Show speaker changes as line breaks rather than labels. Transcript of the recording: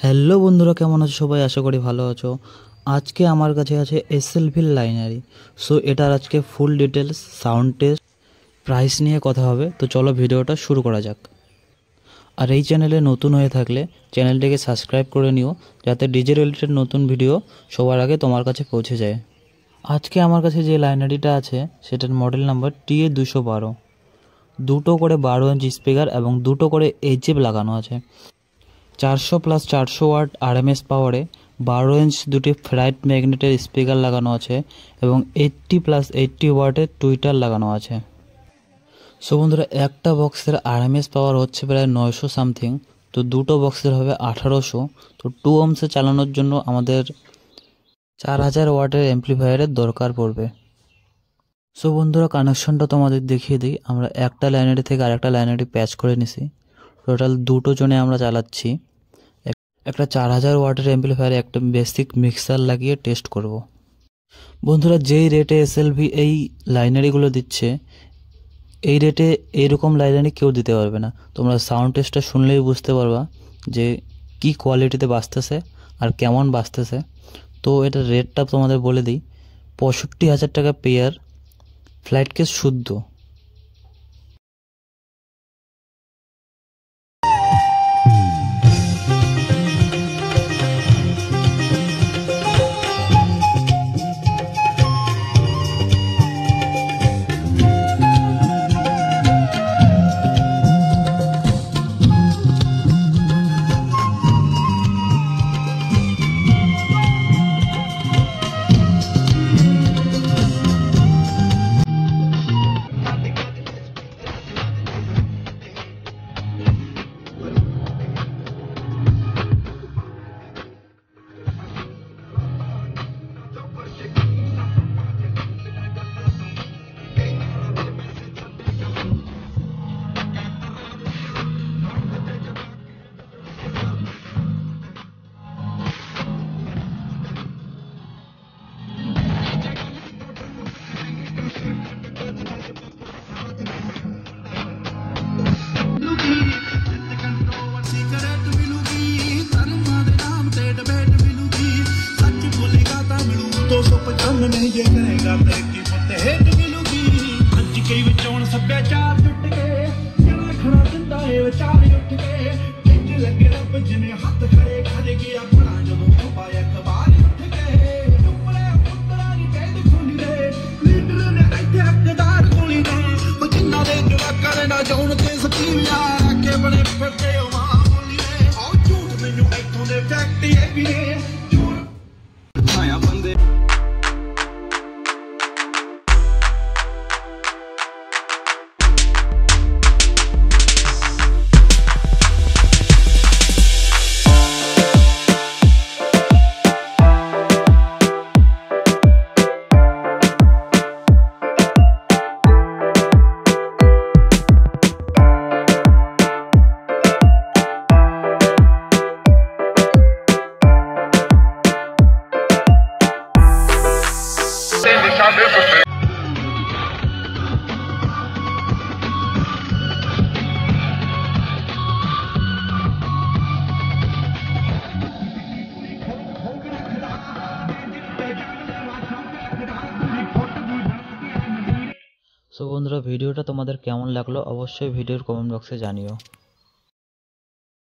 Hello বন্ধুরা, কেমন আছো সবাই? আশা করি ভালো আছো। আজকে আমার কাছে আছে এসএলভি লাইনারি। সো এটার আজকে full details, sound test, price নিয়ে কথা হবে। তো চলো ভিডিওটা শুরু করা যাক। আর এই চ্যানেলে নতুন হয়ে থাকলে চ্যানেলটিকে সাবস্ক্রাইব করে নিও, যাতে ডিজে রিলেটেড নতুন ভিডিও সবার আগে তোমার কাছে পৌঁছে যায়। আজকে আমার কাছে যে লাইনারিটা আছে সেটার মডেল নাম্বার TA212। দুটো করে 12 ইঞ্চ স্পিকার এবং দুটো করে এইচএফ লাগানো আছে। 400 + 400 ওয়াট আরএমএস পাওয়ারে 12 ইঞ্চ দুটি ফ্রাইট ম্যাগনেটের স্পিকার লাগানো আছে এবং 80 + 80 ওয়াটের টুইটার লাগানো আছে। সো বন্ধুরা, একটা বক্সের আরএমএস পাওয়ার হচ্ছে প্রায় 900 সামথিং, তো দুটো বক্সের হবে 1800। তো 2 ohmসে চালানোর জন্য আমাদের 4000 ওয়াটের অ্যাম্প্লিফায়ারের দরকার পড়বে। সো বন্ধুরা, কানেকশনটা তোমাদের দেখিয়ে দিই। আমরা একটা লাইনারি থেকে আরেকটা লাইনারি প্যাচ করে নিছি। টোটাল দুটো জনে আমরা চালাচ্ছি। একটা 4000 ওয়াটের অ্যাম্প্লিফায়ারে একটা বেসিক মিক্সার লাগিয়ে টেস্ট করব। বন্ধুরা, যেই রেটে এসএলভি এই লাইনারিগুলো দিচ্ছে, এই রেটে এইরকম লাইনারি কেউ দিতে পারবে না। তোমরা সাউন্ড টেস্টটা শুনলেই বুঝতে পারবা যে কি কোয়ালিটিতে বাজতেছে আর কেমন বাজতেছে। তো এটার রেটটা তোমাদের বলে দিই, 65,000 টাকা পেয়ার, ফ্লাইট কেস শুদ্ধ।
नहीं जे करेगा तरक्की पुत्ते हेट मिलूगी अज कई विचों सभ्याचार जुट के जरा खड़ा जिंदा है विचार उठ के खिंच लगे रब जिन्हें हाथ खड़े कर गया अपना जदों पाया अखबार उठ के टुकड़े पुत्रा नी कैद खोली रे लीडर ने इत्थे हकदार गोली ने ओ जिन्ना दे जवा करना जाउन ते सकीम यार आके बने फटे ओ मां बोली रे ओ झूठ मैनू इत्थों दे फैक्ट ये भी ने झूठ आया बंदे।
সো বন্ধুরা, ভিডিওটা তোমাদের কেমন লাগলো অবশ্যই ভিডিওর কমেন্ট বক্সে জানিও।